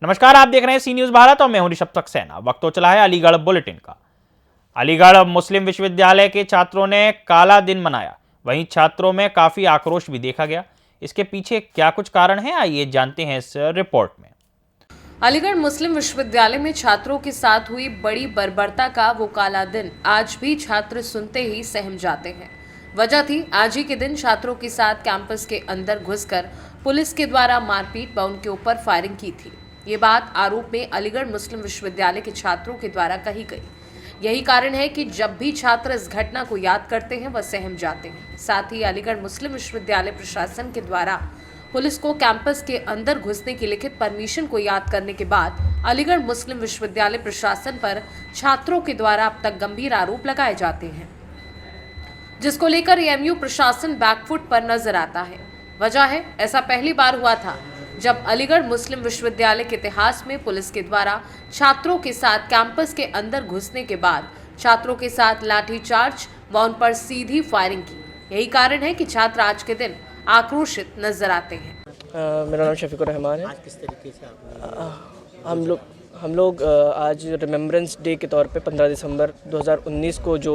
नमस्कार, आप देख रहे हैं सी न्यूज भारत और मैं हूं ऋषभ सक्सेना। वक्त तो चला है अलीगढ़ बुलेटिन का। अलीगढ़ मुस्लिम विश्वविद्यालय के छात्रों ने काला दिन मनाया। वहीं छात्रों में काफी आक्रोश भी देखा गया। इसके पीछे क्या कुछ कारण है, आइए जानते हैं इस रिपोर्ट में। अलीगढ़ मुस्लिम विश्वविद्यालय में छात्रों के साथ हुई बड़ी बर्बरता का वो काला दिन आज भी छात्र सुनते ही सहम जाते हैं। वजह थी आज ही के दिन छात्रों के साथ कैंपस के अंदर घुसकर पुलिस के द्वारा मारपीट व उनके ऊपर फायरिंग की थी। ये बात आरोप में अलीगढ़ मुस्लिम विश्वविद्यालय के छात्रों के द्वारा कही गई। यही कारण है कि जब भी छात्र इस घटना को याद करते हैं वह सहम जाते हैं। साथ ही अलीगढ़ मुस्लिम विश्वविद्यालय प्रशासन के द्वारा पुलिस को कैंपस के अंदर घुसने की लिखित परमिशन को याद करने के बाद अलीगढ़ मुस्लिम विश्वविद्यालय प्रशासन पर छात्रों के द्वारा अब तक गंभीर आरोप लगाए जाते हैं, जिसको लेकर एएमयू प्रशासन बैकफुट पर नजर आता है। वजह है, ऐसा पहली बार हुआ था जब अलीगढ़ मुस्लिम विश्वविद्यालय के इतिहास में पुलिस के द्वारा छात्रों के साथ कैंपस के अंदर घुसने के बाद छात्रों के साथ लाठीचार्ज व उन पर सीधी फायरिंग की। यही कारण है कि छात्र आज के दिन आक्रोशित नजर आते हैं। मेरा नाम शफीकुर रहमान है। आज किस तरीके से आपने हम लोग आज रिमेम्बरेंस डे के तौर पे 15 दिसंबर 2019 को जो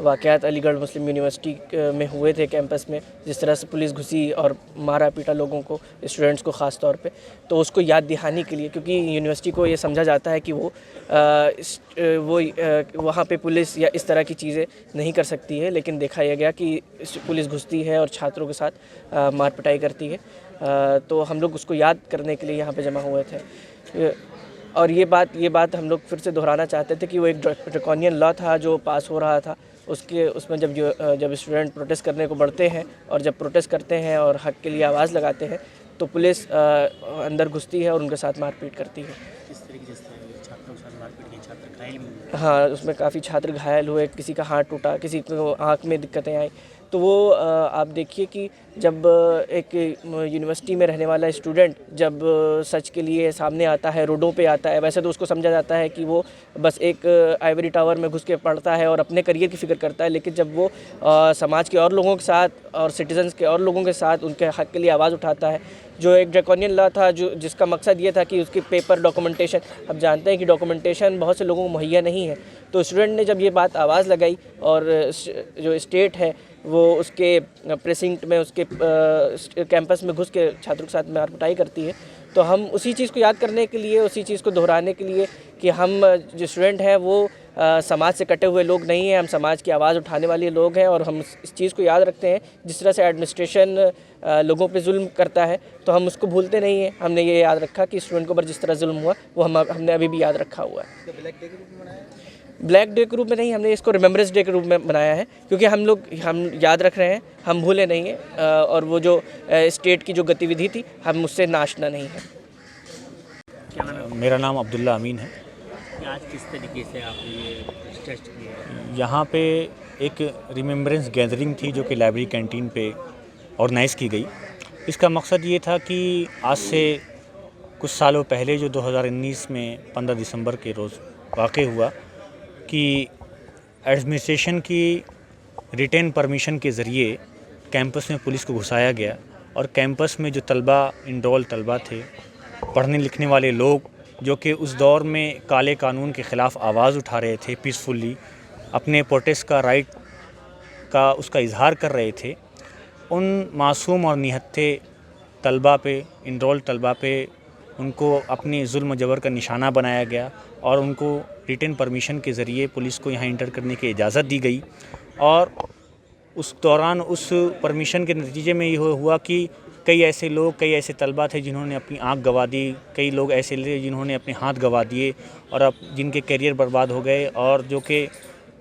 वाक़यात अलीगढ़ मुस्लिम यूनिवर्सिटी में हुए थे कैंपस में, जिस तरह से पुलिस घुसी और मारा पीटा लोगों को, स्टूडेंट्स को ख़ास तौर पे, तो उसको याद दिलाने के लिए, क्योंकि यूनिवर्सिटी को ये समझा जाता है कि वो वहाँ पे पुलिस या इस तरह की चीज़ें नहीं कर सकती है, लेकिन देखा यह गया कि पुलिस घुसती है और छात्रों के साथ मार पिटाई करती है। तो हम लोग उसको याद करने के लिए यहाँ पे जमा हुए थे। और ये बात हम लोग फिर से दोहराना चाहते थे कि वो एक ड्रैकोनियन लॉ था जो पास हो रहा था, उसमें जब स्टूडेंट प्रोटेस्ट करने को बढ़ते हैं और जब प्रोटेस्ट करते हैं और हक के लिए आवाज़ लगाते हैं तो पुलिस अंदर घुसती है और उनके साथ मारपीट करती है। किस तरीके से छात्रों के साथ मारपीट की? छात्र घायल हुए? हाँ, उसमें काफ़ी छात्र घायल हुए, किसी का हाथ टूटा, किसी को आँख में दिक्कतें आई। तो वो आप देखिए कि जब एक यूनिवर्सिटी में रहने वाला स्टूडेंट जब सच के लिए सामने आता है, रोडों पे आता है, वैसे तो उसको समझा जाता है कि वो बस एक आइवरी टावर में घुस के पढ़ता है और अपने करियर की फ़िक्र करता है, लेकिन जब वो समाज के और लोगों के साथ और सिटीजन्स के और लोगों के साथ उनके हक़ के लिए आवाज़ उठाता है, जो एक ड्रैकोनियन लॉ था जिसका मकसद ये था कि उसकी पेपर डॉक्यूमेंटेशन, अब जानते हैं कि डॉक्यूमेंटेशन बहुत से लोगों को मुहैया नहीं है, तो स्टूडेंट ने जब ये बात आवाज़ लगाई और जो स्टेट है वो उसके प्रेसिंक्ट में, उसके कैंपस में घुस के छात्रों के साथ मार पिटाई करती है, तो हम उसी चीज़ को याद करने के लिए, उसी चीज़ को दोहराने के लिए कि हम जो स्टूडेंट हैं वो समाज से कटे हुए लोग नहीं हैं, हम समाज की आवाज़ उठाने वाले लोग हैं और हम इस चीज़ को याद रखते हैं। जिस तरह से एडमिनिस्ट्रेशन लोगों पे जुल्म करता है तो हम उसको भूलते नहीं हैं। हमने ये याद रखा कि स्टूडेंट को ऊपर जिस तरह जुल्म हुआ वो हमने अभी भी याद रखा हुआ है। ब्लैक डे के रूप में नहीं, हमने इसको रिमेम्बरेंस डे के रूप में बनाया है, क्योंकि हम याद रख रहे हैं, हम भूले नहीं हैं और वो जो स्टेट की जो गतिविधि थी हम उससे नाशना नहीं है। मेरा नाम अब्दुल्ला अमीन है। आज किस तरीके से आपने ये प्रोटेस्ट किया? यहाँ पे एक रिमेम्बरेंस गैदरिंग थी जो कि लाइब्रेरी कैंटीन पे ऑर्गेनाइज़ की गई। इसका मकसद ये था कि आज से कुछ सालों पहले जो 2019 में 15 दिसंबर के रोज़ वाक़या हुआ कि एडमिनिस्ट्रेशन की रिटेन परमिशन के ज़रिए कैंपस में पुलिस को घुसाया गया और कैंपस में जो इनरोल तलबा थे, पढ़ने लिखने वाले लोग जो कि उस दौर में काले कानून के ख़िलाफ़ आवाज़ उठा रहे थे, पीसफुली अपने प्रोटेस्ट का राइट का उसका इजहार कर रहे थे, उन मासूम और निहत्थे तलबा पे, इनरोल तलबा पे उनको अपनी जुल्म जबर का निशाना बनाया गया और उनको रिटन परमिशन के ज़रिए पुलिस को यहाँ इंटर करने की इजाज़त दी गई। और उस दौरान उस परमिशन के नतीजे में ये हुआ कि कई ऐसे तलबा थे जिन्होंने अपनी आँख गंवा दी, कई लोग ऐसे थे जिन्होंने अपने हाथ गंवा दिए और अब जिनके करियर बर्बाद हो गए और जो कि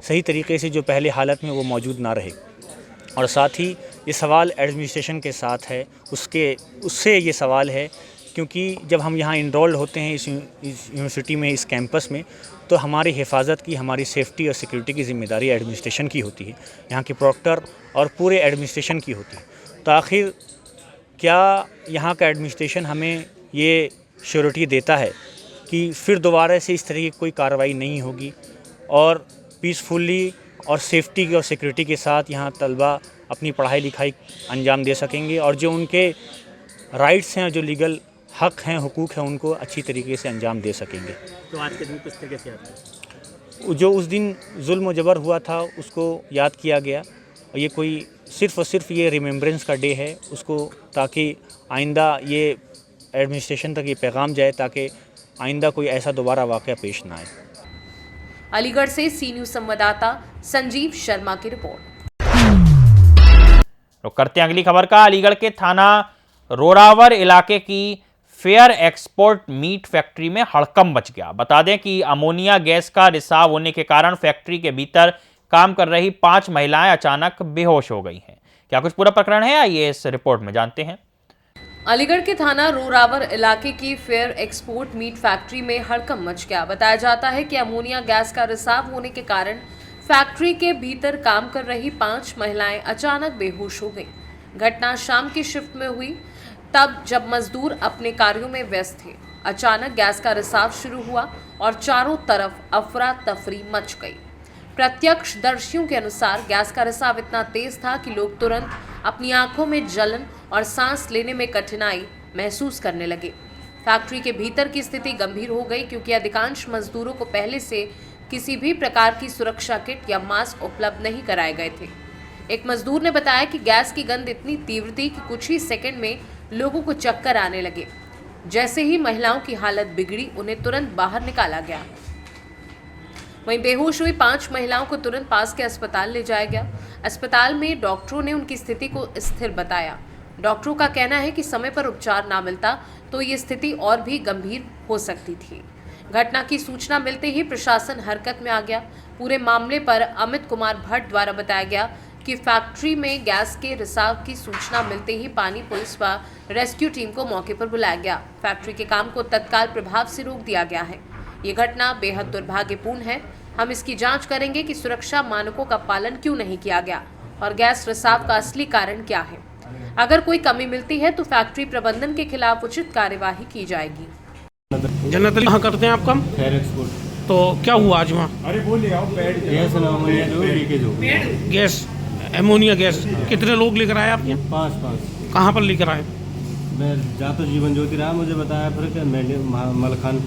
सही तरीके से जो पहले हालत में वो मौजूद ना रहे। और साथ ही ये सवाल एडमिनिस्ट्रेशन के साथ है, उससे ये सवाल है, क्योंकि जब हम यहाँ इनरोल्ड होते हैं इस यूनिवर्सिटी में, इस कैंपस में, तो हमारी हिफाजत की, हमारी सेफ्टी और सिक्योरिटी की ज़िम्मेदारी एडमिनिस्ट्रेशन की होती है, यहाँ के प्रॉक्टर और पूरे एडमिनिस्ट्रेशन की होती है। तो आखिर क्या यहाँ का एडमिनिस्ट्रेशन हमें ये श्योरिटी देता है कि फिर दोबारा से इस तरह की कोई कार्रवाई नहीं होगी और पीसफुली और सेफ्टी और सिक्योरिटी के साथ यहाँ तलबा अपनी पढ़ाई लिखाई अंजाम दे सकेंगे और जो उनके राइट्स हैं, जो लीगल हक हैं, हुकूक हैं, उनको अच्छी तरीके से अंजाम दे सकेंगे। तो आज के दिन किस तरीके से आता है? जो उस दिन जुल्म व जबर हुआ था उसको याद किया गया, और ये कोई सिर्फ़ और सिर्फ ये रिमेम्बरेंस का डे है उसको, ताकि आइंदा ये एडमिनिस्ट्रेशन तक ये पैगाम जाए ताकि आइंदा कोई ऐसा दोबारा वाक़या पेश ना आए। अलीगढ़ से सी न्यूज़ संवाददाता संजीव शर्मा की रिपोर्ट। तो करते हैं अगली खबर का। अलीगढ़ के थाना रोरावर इलाके की फेयर एक्सपोर्ट मीट फैक्ट्री में हड़कंप मच गया। बता दें कि अमोनिया गैस का रिसाव होने के कारण फैक्ट्री के भीतर काम कर रही 5 महिलाएं अचानक बेहोश हो गई हैं। क्या कुछ पूरा प्रकरण है, आइए इस रिपोर्ट में जानते हैं। अलीगढ़ के थाना रोरावर इलाके की फेयर एक्सपोर्ट मीट फैक्ट्री में हड़कंप मच गया। बताया जाता है कि अमोनिया गैस का रिसाव होने के कारण फैक्ट्री के भीतर काम कर रही 5 महिलाएं अचानक बेहोश हो गईं। घटना शाम की शिफ्ट में हुई, तब जब मजदूर अपने कार्यों में व्यस्त थे। अचानक गैस का रिसाव शुरू हुआ और चारों तरफ अफरा तफरी मच गई। प्रत्यक्षदर्शियों के अनुसार गैस का रिसाव इतना तेज था कि लोग तुरंत अपनी आंखों में जलन और सांस लेने में कठिनाई महसूस करने लगे। फैक्ट्री के भीतर की स्थिति गंभीर हो गई क्योंकि अधिकांश मजदूरों को पहले से किसी भी प्रकार की सुरक्षा किट या मास्क उपलब्ध नहीं कराए गए थे। एक मजदूर ने बताया कि गैस की गंध इतनी तीव्र थी कि कुछ ही सेकंड में लोगों को चक्कर आने लगे। जैसे ही महिलाओं की हालत बिगड़ी, उन्हें तुरंत बाहर निकाला गया। वहीं बेहोश हुई 5 महिलाओं को तुरंत पास के अस्पताल ले जाया गया। अस्पताल में डॉक्टरों ने उनकी स्थिति को स्थिर बताया। डॉक्टरों का कहना है कि समय पर उपचार ना मिलता तो ये स्थिति और भी गंभीर हो सकती थी। घटना की सूचना मिलते ही प्रशासन हरकत में आ गया। पूरे मामले पर अमित कुमार भट्ट द्वारा बताया गया कि फैक्ट्री में गैस के रिसाव की सूचना मिलते ही पानी पुलिस व रेस्क्यू टीम को मौके पर बुलाया गया। फैक्ट्री के काम को तत्काल प्रभाव से रोक दिया गया है। ये घटना बेहद दुर्भाग्यपूर्ण है। हम इसकी जांच करेंगे कि सुरक्षा मानकों का पालन क्यों नहीं किया गया और गैस रिसाव का असली कारण क्या है। अगर कोई कमी मिलती है तो फैक्ट्री प्रबंधन के खिलाफ उचित कार्यवाही की जाएगी। जन्नत अली कहाँ करते हैं आप काम? Fair export. तो क्या हुआ आज वहाँ? अरे बोलिए आप गैस अमोनिया जो लीकेज हो गया। गैस एमोनिया गैस कितने लोग लेकर आए आप यहाँ? 5 कहाँ पर लेकर आए? मैं जा तो जीवन ज्योति रहा, मुझे बताया फिर कि मैं मलखान,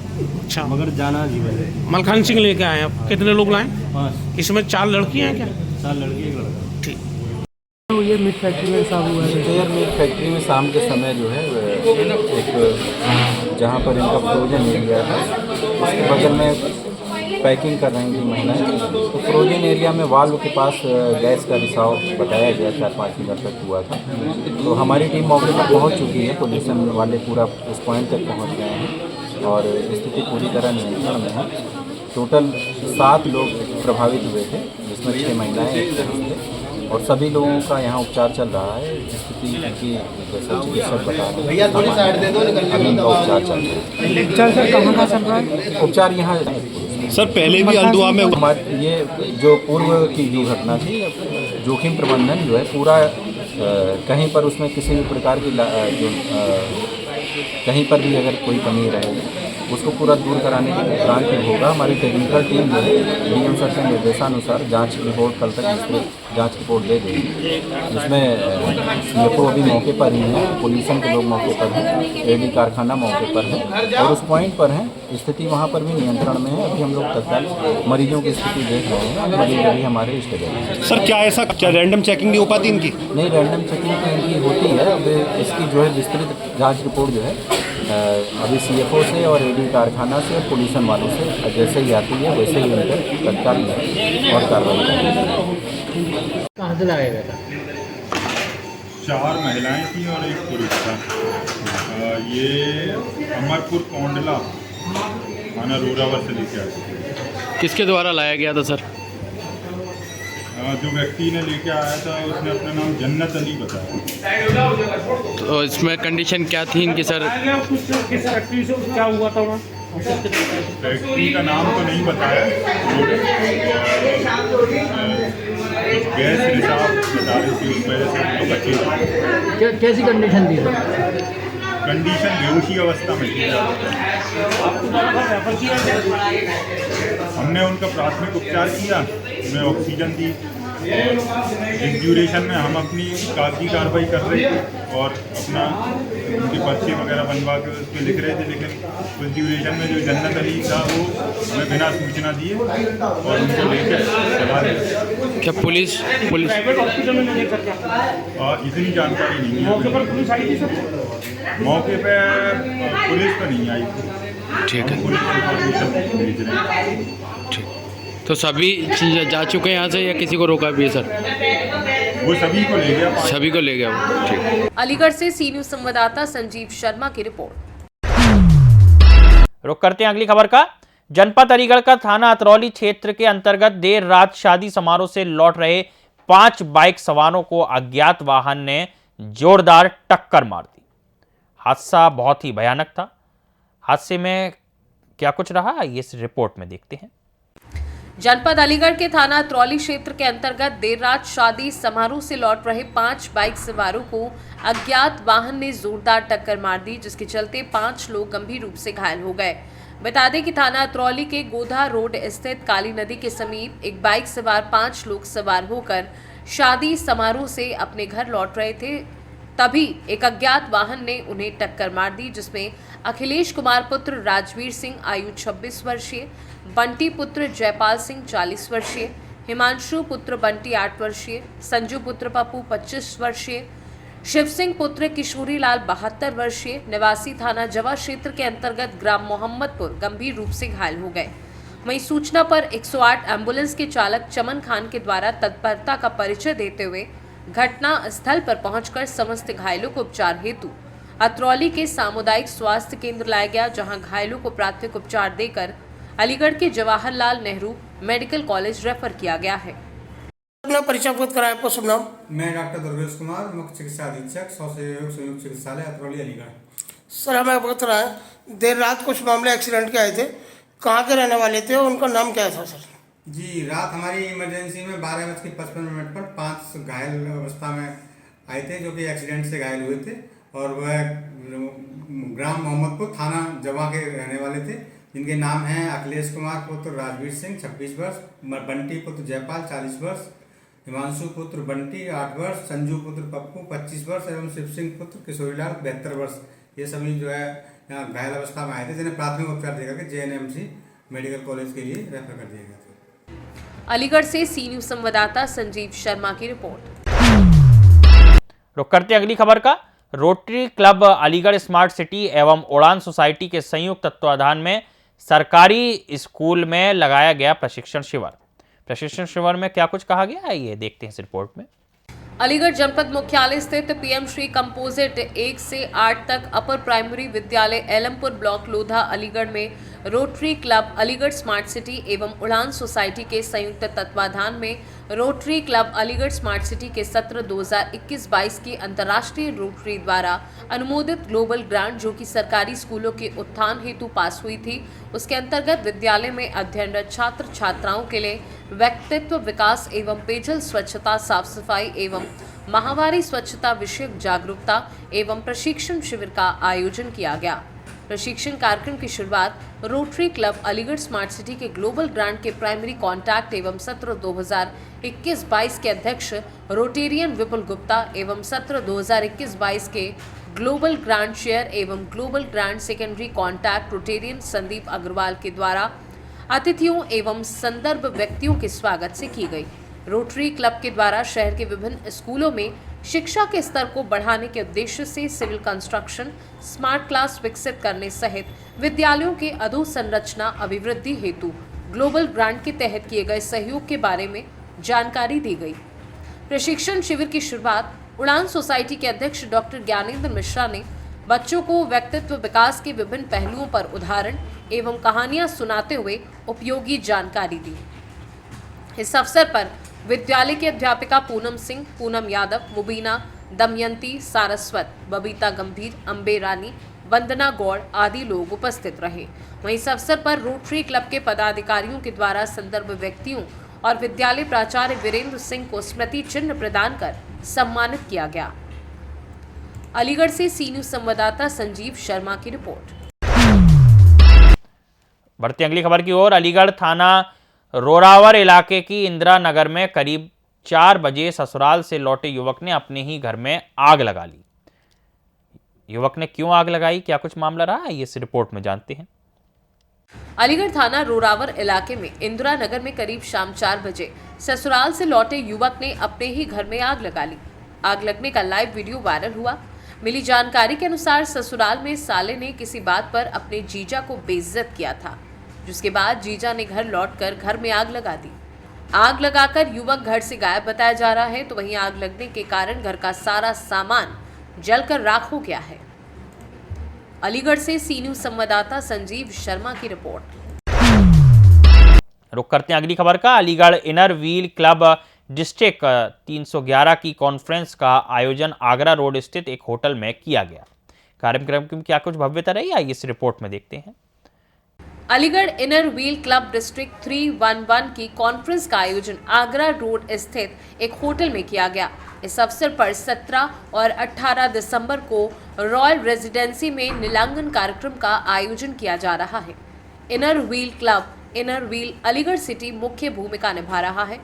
अच्छा, मगर जाना जीवन ज्योति। मलखान सिंह लेके आए आप। कितने लोग लाए? 5। इसमें 4 लड़कियाँ हैं क्या? 4 लड़की 1 लड़का। ठीक। ये मीट फैक्ट्री में साहब हुआ है। फेयर मीट फैक्ट्री में शाम के समय जो है एक जहाँ पर इनका फ्रोजन एरिया है उसके बगल में पैकिंग कर रही थी महिलाएं। तो फ्रोजन एरिया में वाल्व के पास गैस का रिसाव बताया गया 4-5 मिनट तक हुआ था। तो हमारी टीम मौके पर पहुंच चुकी है, पोल्यूशन वाले पूरा उस पॉइंट तक पहुंच गए हैं और स्थिति पूरी तरह नियंत्रण में है। टोटल 7 लोग प्रभावित हुए थे, जिसमें 6 महिलाएँ एक पुरुष थे और सभी लोगों का यहाँ उपचार चल रहा है। स्थिति की जैसा चिकित्सक बता रहे हैं अभी इनका उपचार चल रहा है। उपचार सर कहाँ चल रहा है? उपचार यहाँ सर पहले भी अल्दुआ में ये जो पूर्व की जो घटना थी, जोखिम प्रबंधन जो है पूरा कहीं पर उसमें किसी भी प्रकार की कहीं पर भी अगर कोई कमी रहेगी उसको पूरा दूर कराने के उपरांत ही होगा। हमारी टेक्निकल टीम जो है डीएम सर के निर्देशानुसार जांच रिपोर्ट कल तक विस्तृत जांच रिपोर्ट दे देगी। इसमें सीएफओ अभी मौके पर ही हैं, पोल्यूशन के लोग मौके पर हैं, एडी कारखाना मौके पर है और उस पॉइंट पर हैं। स्थिति वहाँ पर भी नियंत्रण में है। अभी हम लोग तत्काल मरीजों की स्थिति देख रहे हैं। मरीज अभी हमारे स्टेबल। सर क्या ऐसा क्या रैंडम चेकिंग नहीं हो पाती इनकी? नहीं, रैंडम चेकिंग तो इनकी होती है। अब इसकी जो है विस्तृत जाँच रिपोर्ट जो है अभी सीएफओ से और एडी कारखाना से और पोल्यूशन वालों से जैसे ही आती है वैसे ही उन पर तत्काल और कार्रवाई करेंगे। कहाँ से लाया गया था? 4 महिलाएं थी और 1 पुरुष था। ये अमरपुर कोंडला थाना रोरावर से लेके आए थे। किसके द्वारा लाया गया था सर? जो व्यक्ति ने लेके आया था उसने अपना नाम जन्नत अली बताया। तो इसमें कंडीशन क्या थी इनकी सर? किस फैक्ट्री से क्या हुआ था वहाँ? फैक्ट्री का नाम तो नहीं बताया, गैस रिसाव बता रही थी, उस वजह से हम लोग अच्छी कैसी कंडीशन थी सर? कंडीशन बेहोशी अवस्था में थी। हमने उनका प्राथमिक उपचार किया, उन्हें ऑक्सीजन दी और इस ड्यूरेशन में हम अपनी कागजी कार्रवाई कर रहे थे और अपना उनके पर्चे वगैरह बनवा के उस पर लिख रहे थे। लेकिन उस ड्यूरेशन में जो जन्नत अली था वो हमें बिना सूचना दिए और उनको लेकर चला गया। क्या पुलिस प्राइवेट हॉस्पिटल में लेकर इतनी जानकारी नहीं है। मौके पर पुलिस आई थी सर? मौके पे पुलिस तो नहीं आई थी। ठीक है, पुलिस इन्फॉर्मेशन भेज रहे हैं। ठीक। तो सभी चीज़ें जा चुके हैं यहाँ से या किसी को रोका भी है सर? वो सभी को ले गया। सभी को ले गया वो। ठीक। अलीगढ़ से सी न्यूज संवाददाता संजीव शर्मा की रिपोर्ट। रुक करते हैं अगली खबर का। जनपद अलीगढ़ का थाना अतरौली क्षेत्र के अंतर्गत देर रात शादी समारोह से लौट रहे 5 बाइक सवारों को अज्ञात वाहन ने जोरदार टक्कर मार दी। हादसा बहुत ही भयानक था। हादसे में क्या कुछ रहा, ये इस रिपोर्ट में देखते हैं। जनपद अलीगढ़ के थाना अतरौली क्षेत्र के अंतर्गत देर रात शादी समारोह से लौट रहे 5 बाइक सवारों को अज्ञात वाहन ने जोरदार टक्कर मार दी, जिसके चलते 5 लोग गंभीर रूप से घायल हो गए। बता दें कि थाना अतरौली के गोधा रोड स्थित काली नदी के समीप एक बाइक सवार 5 लोग सवार होकर शादी समारोह से अपने घर लौट रहे थे। तभी एक अज्ञात वाहन ने उन्हें टक्कर मार दी, जिसमें अखिलेश कुमार पुत्र राजवीर सिंह आयु 26 वर्षीय, बंटी पुत्र जयपाल सिंह 40 वर्षीय, हिमांशु पुत्र बंटी 8 वर्षीय, संजू पुत्र पप्पू 25 वर्षीय, शिव सिंह पुत्र किशोरी लाल 72 वर्षीय निवासी थाना जवा क्षेत्र के अंतर्गत ग्राम मोहम्मदपुर गंभीर रूप से घायल हो गए। वहीं सूचना पर 108 एम्बुलेंस के चालक चमन खान के द्वारा तत्परता का परिचय देते हुए घटना स्थल पर पहुंचकर समस्त घायलों को उपचार हेतु अतरौली के सामुदायिक स्वास्थ्य केंद्र लाया गया, जहां घायलों को प्राथमिक उपचार देकर अलीगढ़ के Jawaharlal Nehru medical college refer किया गया है। अपना परिचय अवगत कराएं, आपको शुभ नाम? मैं डॉक्टर दुर्गेश कुमार, मुख्य चिकित्सा अधीक्षक संयुक्त चिकित्सालय अतरौली अलीगढ़। सर हमें अवगत कराएं, देर रात कुछ मामले एक्सीडेंट के आए थे, कहाँ के रहने वाले थे और उनका नाम क्या था सर? जी, रात हमारी इमरजेंसी में 12:55 पर 5 घायल अवस्था में आए थे, जो कि एक्सीडेंट से घायल हुए थे और वह ग्राम मोहम्मदपुर थाना जवा के रहने वाले थे, जिनके नाम हैं अखिलेश कुमार पुत्र राजवीर सिंह 26 वर्ष, बंटी पुत्र जयपाल 40 वर्ष, हिमांशु पुत्र बंटी 8 वर्ष, संजू पुत्र पप्पू 25 वर्ष एवं शिव सिंह पुत्र किशोरीलाल 72 वर्ष। ये सभी जो है यहाँ घायल अवस्था में आए थे, जिन्हें प्राथमिक उपचार देकर के JNMC मेडिकल कॉलेज के लिए रेफर कर दिया गया था। अलीगढ़ से सी न्यूज संवाददाता संजीव शर्मा की रिपोर्ट। रुक करते अगली खबर का। Rotary club Aligarh smart city एवं उड़ान सोसाइटी के संयुक्त तत्वाधान में सरकारी स्कूल में लगाया गया प्रशिक्षण शिविर। प्रशिक्षण शिविर में क्या कुछ कहा गया है, ये देखते हैं इस रिपोर्ट में। अलीगढ़ जनपद मुख्यालय स्थित पीएम श्री कंपोजिट 1 से 8 तक अपर प्राइमरी विद्यालय एलमपुर ब्लॉक लोधा अलीगढ़ में rotary club Aligarh smart city एवं उड़ान सोसाइटी के संयुक्त तत्वाधान में rotary club Aligarh smart city के सत्र 2021-22 की अंतर्राष्ट्रीय रोटरी द्वारा अनुमोदित ग्लोबल ग्रांट, जो कि सरकारी स्कूलों के उत्थान हेतु पास हुई थी, उसके अंतर्गत विद्यालय में अध्ययनरत छात्र छात्राओं के लिए व्यक्तित्व विकास एवं पेयजल स्वच्छता, साफ सफाई एवं माहवारी स्वच्छता विषयक जागरूकता एवं प्रशिक्षण शिविर का आयोजन किया गया। प्रशिक्षण कार्यक्रम की शुरुआत rotary club Aligarh smart city के ग्लोबल ग्रांट के प्राइमरी कॉन्टैक्ट एवं सत्र 2021-22 के अध्यक्ष रोटेरियन विपुल गुप्ता एवं सत्र 2021-22 के ग्लोबल ग्रांट चेयर एवं global grant secondary contact Rotarian Sandeep Agarwal के द्वारा अतिथियों एवं संदर्भ व्यक्तियों के स्वागत से की गई। रोटरी क्लब के द्वारा शहर के विभिन्न स्कूलों में शिक्षा के स्तर को बढ़ाने के उद्देश्य से सिविल कंस्ट्रक्शन, स्मार्ट क्लास विकसित करने सहित विद्यालयों के अधोसंरचना अभिवृद्धि हेतु ग्लोबल ग्रांट के तहत किए गए सहयोग के बारे में जानकारी दी गई। प्रशिक्षण शिविर की शुरुआत उड़ान सोसाइटी के अध्यक्ष डॉक्टर ज्ञानेंद्र मिश्रा ने बच्चों को व्यक्तित्व विकास के विभिन्न पहलुओं पर उदाहरण एवं कहानियां सुनाते हुए उपयोगी जानकारी दी। इस अवसर पर विद्यालय की अध्यापिका पूनम सिंह, पूनम यादव, मुबीना, दमयंती, सारस्वत, बबीता गंभीर, अम्बे रानी, वंदना गौड़ आदि लोग उपस्थित रहे। वहीं इस अवसर पर रोटरी क्लब के पदाधिकारियों के द्वारा संदर्भ व्यक्तियों और विद्यालय प्राचार्य वीरेंद्र सिंह को स्मृति चिन्ह प्रदान कर सम्मानित किया गया। अलीगढ़ से सी न्यूज संवाददाता संजीव शर्मा की रिपोर्ट। बढ़ते अगली खबर की ओर। अलीगढ़ थाना रोरावर इलाके की इंदिरा नगर में करीब 4 बजे ससुराल से लौटे युवक ने अपने ही घर में आग लगा ली। युवक ने क्यों आग लगाई, क्या कुछ मामला रहा है, इस रिपोर्ट में जानते हैं। अलीगढ़ थाना रोरावर इलाके में इंदिरा नगर में करीब शाम 4 बजे ससुराल से लौटे युवक ने अपने ही घर में आग लगा ली। आग लगने का लाइव वीडियो वायरल हुआ। मिली जानकारी के अनुसार ससुराल में साले ने किसी बात पर अपने जीजा को बेइज्जत किया था, जिसके बाद जीजा ने घर लौटकर घर में आग लगा दी। आग लगाकर युवक घर से गायब बताया जा रहा है, तो वहीं आग लगने के कारण घर का सारा सामान जलकर राख हो गया है। अलीगढ़ से सी न्यूज संवाददाता संजीव शर्मा की रिपोर्ट। रुक करते हैं अगली खबर का। Aligarh inner wheel club district 311 की कॉन्फ्रेंस का आयोजन आगरा रोड स्थित एक होटल में किया गया। कार्यक्रम की क्या कुछ भव्यता रही, आइए इस रिपोर्ट में देखते हैं। Aligarh inner wheel club district 311 की कॉन्फ्रेंस का आयोजन आगरा रोड स्थित एक होटल में किया गया। इस अवसर पर 17 और 18 दिसंबर को रॉयल रेजिडेंसी में नीलांकन कार्यक्रम का आयोजन किया जा रहा है। Inner wheel club inner wheel Aligarh city मुख्य भूमिका निभा रहा है।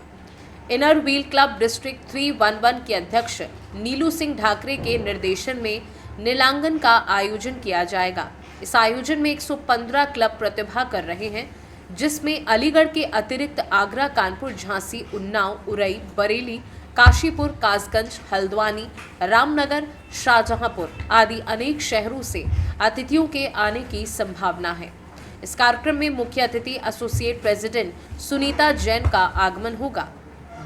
इनर व्हील क्लब डिस्ट्रिक्ट 311 के अध्यक्ष नीलू सिंह ढाकरे के निर्देशन में नीलांकन का आयोजन किया जाएगा। इस आयोजन में 115 क्लब प्रतिभा कर रहे हैं, जिसमें अलीगढ़ के अतिरिक्त आगरा, कानपुर, झांसी, उन्नाव, उरई, बरेली, काशीपुर, कासगंज, हल्द्वानी, रामनगर, शाहजहांपुर आदि अनेक शहरों से अतिथियों के आने की संभावना है। इस कार्यक्रम में मुख्य अतिथि एसोसिएट प्रेसिडेंट सुनीता जैन का आगमन होगा।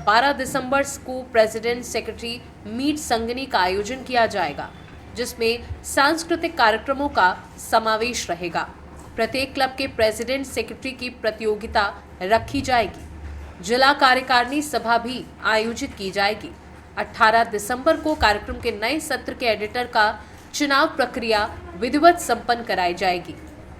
12 दिसंबर को प्रेसिडेंट सेक्रेटरी मीट संगनी का आयोजन किया जाएगा, जिसमें सांस्कृतिक कार्यक्रमों का समावेश रहेगा। प्रत्येक क्लब के प्रेसिडेंट सेक्रेटरी की प्रतियोगिता रखी जाएगी। जिला कार्यकारिणी सभा भी आयोजित की जाएगी। 18 दिसंबर को कार्यक्रम के नए सत्र के एडिटर का चुनाव प्रक्रिया विधिवत संपन्न कराई जाएगी।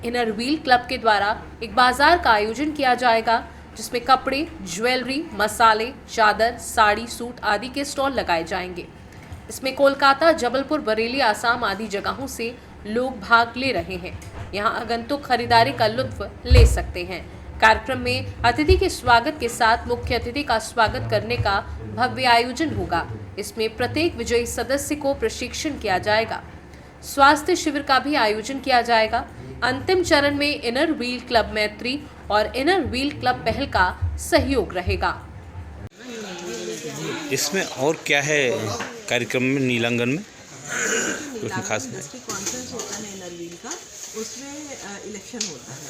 इनर व्हील क्लब के द्वारा एक बाजार का आयोजन किया जाएगा, जिसमें कपड़े, ज्वेलरी, मसाले, चादर, साड़ी, सूट आदि के स्टॉल लगाए जाएंगे। इसमें कोलकाता, जबलपुर, बरेली, आसाम आदि जगहों से लोग भाग ले रहे हैं। यहां आगंतुक खरीदारी का लुत्फ ले सकते हैं। कार्यक्रम में अतिथि के स्वागत के साथ मुख्य अतिथि का स्वागत करने का भव्य आयोजन होगा। इसमें प्रत्येक विजयी सदस्य को प्रशिक्षण किया जाएगा। स्वास्थ्य शिविर का भी आयोजन किया जाएगा। अंतिम चरण में इनर व्हील क्लब मैत्री और इनर व्हील क्लब पहल का सहयोग रहेगा। इसमें और क्या है कार्यक्रम में नीलांगन में कुछ खास नहीं? डिस्ट्रिक्ट कॉन्फ्रेंस होता है इनर व्हील का, उसमें इलेक्शन होता है।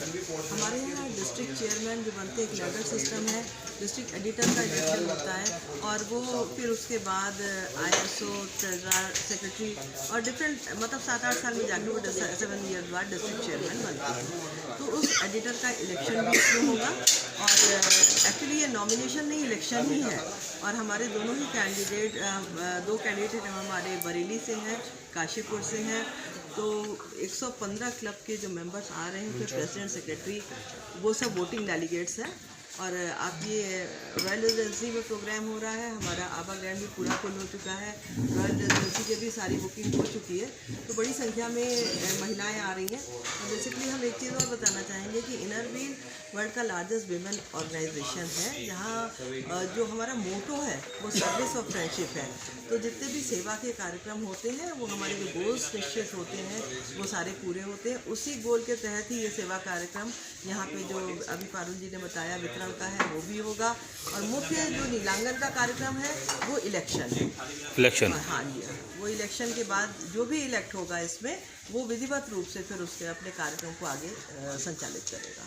हमारे यहाँ डिस्ट्रिक्ट चेयरमैन जो बनते हैं, एक लेडर सिस्टम है, डिस्ट्रिक्ट एडिटर का इलेक्शन होता है और वो फिर उसके बाद ISO, ट्रेजरर, सेक्रेटरी और डिफरेंट मतलब 7-8 साल में जाकर वो 7 ईयर बाद डिस्ट्रिक्ट चेयरमैन बनते हैं। तो उस एडिटर का इलेक्शन भी इसमें होगा और एक्चुअली ये नॉमिनेशन नहीं, इलेक्शन ही है। और हमारे दोनों ही कैंडिडेट 2 कैंडिडेट हमारे बरेली से हैं, काशीपुर से हैं। तो 115 क्लब के जो मेंबर्स आ रहे हैं, फिर प्रेसिडेंट, सेक्रेटरी, वो सब वोटिंग डेलीगेट्स हैं। और आप ये रॉयल रेजिडेंसी में प्रोग्राम हो रहा है, हमारा आबा ग्रैंड भी पूरा फुल हो चुका है, रॉयल रेजिडेंसी के भी सारी बुकिंग हो चुकी है। तो बड़ी संख्या में महिलाएं आ रही हैं। और बेसिकली हम एक चीज़ और बताना चाहेंगे कि इनर व्हील वर्ल्ड का लार्जेस्ट विमेन ऑर्गेनाइजेशन है। यहाँ जो हमारा मोटो है वो सर्विस ऑफ फ्रेंडशिप है। तो जितने भी सेवा के कार्यक्रम होते हैं, वो हमारे जो गोल्स निश्चित होते हैं वो सारे पूरे होते हैं। उसी गोल के तहत ही ये सेवा कार्यक्रम यहाँ पे जो अभी पारुल जी ने बताया वितरण का है वो भी होगा। और मुख्य जो नीलांकन का कार्यक्रम है वो इलेक्शन है। इलेक्शन, हाँ जी, वो इलेक्शन के बाद जो भी इलेक्ट होगा इसमें वो विधिवत रूप से फिर उसके अपने कार्यक्रम को आगे संचालित करेगा।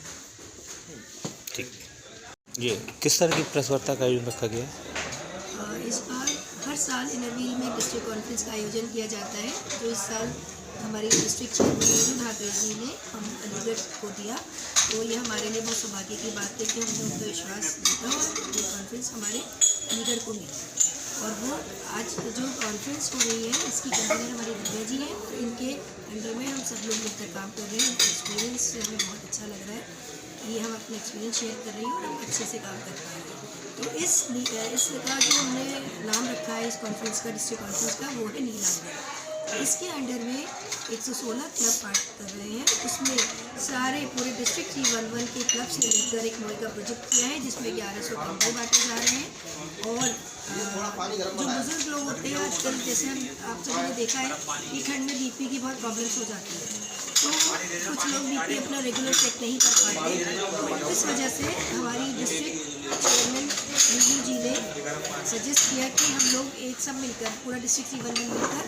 ठीक। ये किस तरह की प्रेस वार्ता का आयोजन रखा गया है? इस बार हर साल इनर व्हील में डिस्ट्रिक्ट कॉन्फ्रेंस का आयोजन किया जाता है। तो इस साल हमारे डिस्ट्रिक्ट चेयरमैन नीलू ढाकरे जी ने हम अलीगढ़ को दिया। तो ये हमारे लिए बहुत सौभाग्य की बात है कि हमने उनका विश्वास जीता और ये कॉन्फ्रेंस हमारे अलीगढ़ को मिली। और वो आज जो कॉन्फ्रेंस हो रही है इसकी कन्वीनर हमारी दिव्या जी हैं और इनके अंडर में हम सब लोग मिलकर काम कर रहे हैं। उनका एक्सपीरियंस से हमें बहुत अच्छा लग रहा है कि हम अपने एक्सपीरियंस शेयर कर रही हैं और हम अच्छे से काम कर रहे हैं। तो इसका जो हमने नाम रखा है इस कॉन्फ्रेंस का, डिस्ट्रिक्ट कॉन्फ्रेंस का, वो है नीलांकन। इसके अंडर में 116 क्लब पार्ट कर रहे हैं। उसमें सारे पूरे डिस्ट्रिक्ट T11 के क्लब से मिलकर एक मोई का प्रोजेक्ट किया है, जिसमें 1100 कंबल बांटे जा रहे हैं। और जो बुजुर्ग लोग होते हैं आजकल, जैसे आप सभी ने देखा है कि ठंड में बीपी की बहुत प्रॉब्लम्स हो जाती है, तो कुछ लोग बीपी अपना रेगुलर चेक नहीं कर पाते। तो इस वजह से हमारी डिस्ट्रिक्ट चेयरमैन नीलू जी ने सजेस्ट किया कि हम लोग एक सब मिलकर, पूरा डिस्ट्रिक्ट T11 मिलकर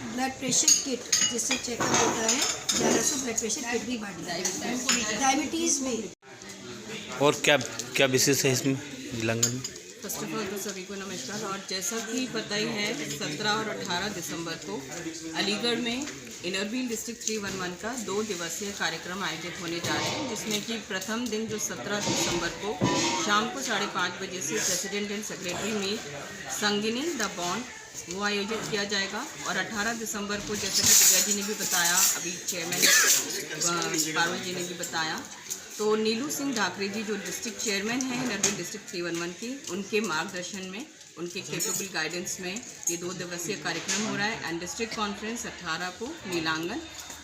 ब्लड प्रेशर किट, जिससे चेकअप होता है, 1100 ब्लड प्रेशर किट भी बांटी है डायबिटीज़ में। और क्या क्या विशेष है इसमें नीलांगन में? फर्स्ट ऑफ ऑल तो सभी को नमस्कार। और जैसा कि पता ही है, 17 और 18 दिसंबर को अलीगढ़ में इनरव्हील डिस्ट्रिक्ट 311 का 2 दिवसीय कार्यक्रम आयोजित होने जा रहे हैं, जिसमें कि प्रथम दिन जो 17 दिसंबर को शाम को 5:30 बजे से president and secretary meet Sangini the bond वो आयोजित किया जाएगा। और 18 दिसंबर को, जैसा कि दिव्या जी ने भी बताया, अभी चेयरमैन पारुल जी ने भी बताया, तो नीलू सिंह ढाकरे जी जो डिस्ट्रिक्ट चेयरमैन हैं इनरव्हील डिस्ट्रिक्ट 311 की, उनके मार्गदर्शन में, उनके कैपेबल गाइडेंस में ये 2 दिवसीय कार्यक्रम हो रहा है। एंड डिस्ट्रिक्ट कॉन्फ्रेंस 18 को नीलांगन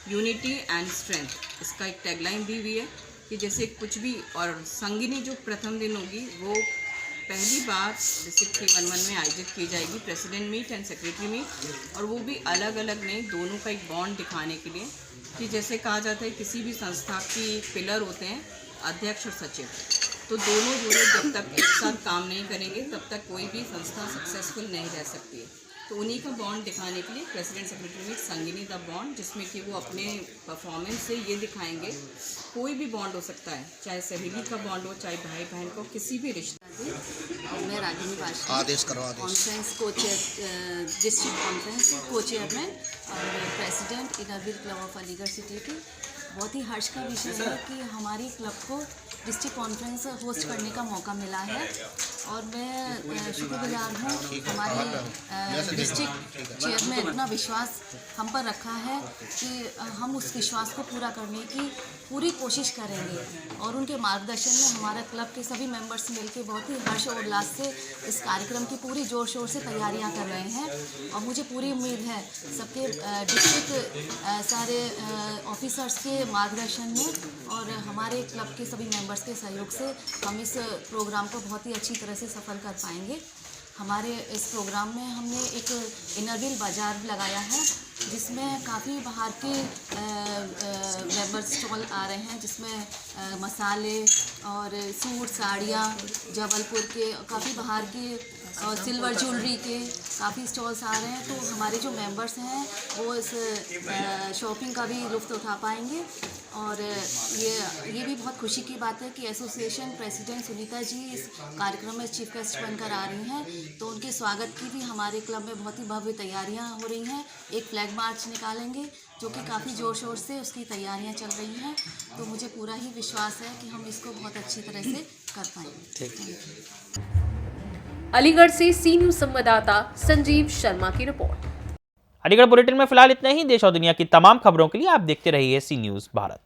यूनिटी एंड स्ट्रेंथ, इसका एक टैगलाइन दी हुई है कि जैसे कुछ भी। और संगिनी जो प्रथम दिन होगी वो पहली बार डिस्ट्रिक्ट 311 में आयोजित की जाएगी, president meet and secretary meet, और वो भी अलग अलग नहीं, दोनों का एक बॉन्ड दिखाने के लिए कि जैसे कहा जाता है किसी भी संस्था की पिलर होते हैं अध्यक्ष और सचिव, तो दोनों जो है जब तक एक साथ काम नहीं करेंगे तब तक कोई भी संस्था सक्सेसफुल नहीं रह सकती है। तो उन्हीं का बॉन्ड दिखाने के लिए प्रेसिडेंट सेक्रेटरी में संगिनी द बॉन्ड, जिसमें कि वो अपने परफॉर्मेंस से ये दिखाएंगे, कोई भी बॉन्ड हो सकता है, चाहे सहेली का बॉन्ड हो, चाहे भाई बहन को, किसी भी रिश्ता। मैं रागिनी वाशी, कॉन्फ्रेंस को चेयर, डिस्ट्रिक्ट कॉन्फ्रेंस को चेयरमैन और president Inner Wheel club of Aligarh city की। बहुत ही हर्ष का विषय है कि हमारी क्लब को डिस्ट्रिक्ट कॉन्फ्रेंस होस्ट करने का मौका मिला है, और मैं शुक्रगुजार हूँ। हमारे डिस्ट्रिक्ट चेयरमैन इतना विश्वास हम पर रखा है कि हम उस विश्वास को पूरा करने की पूरी कोशिश करेंगे, और उनके मार्गदर्शन में हमारा क्लब के सभी मेंबर्स मिलकर बहुत ही हर्ष और उल्लास से इस कार्यक्रम की पूरी जोर शोर से तैयारियां कर रहे हैं। और मुझे पूरी उम्मीद है सबके डिस्ट्रिक्ट सारे ऑफिसर्स के मार्गदर्शन में और हमारे क्लब के सभी मेंबर्स के सहयोग से हम इस प्रोग्राम को बहुत ही अच्छी तरह से सफल कर पाएंगे। हमारे इस प्रोग्राम में हमने एक इनरव्हील बाज़ार लगाया है, जिसमें काफ़ी बाहर के मेंबर्स स्टॉल आ रहे हैं, जिसमें मसाले और सूट, साड़ियाँ, जबलपुर के काफ़ी बाहर के और सिल्वर ज्वेलरी के काफ़ी स्टॉल्स आ रहे हैं। तो हमारे जो मेंबर्स हैं वो इस शॉपिंग का भी लुत्फ़ उठा पाएंगे। और ये भी बहुत खुशी की बात है कि एसोसिएशन प्रेसिडेंट सुनीता जी इस कार्यक्रम में चीफ गेस्ट बनकर आ रही हैं, तो उनके स्वागत की भी हमारे क्लब में बहुत ही भव्य तैयारियां हो रही हैं। एक फ्लैग मार्च निकालेंगे जो कि काफ़ी ज़ोर शोर से उसकी तैयारियां चल रही हैं, तो मुझे पूरा ही विश्वास है कि हम इसको बहुत अच्छी तरह से कर पाएंगे। अलीगढ़ से सी न्यूज़ संवाददाता संजीव शर्मा की रिपोर्ट। अलीगढ़ बुलेटिन में फिलहाल इतना ही। देश और दुनिया की तमाम खबरों के लिए आप देखते रहिए सी न्यूज़ भारत।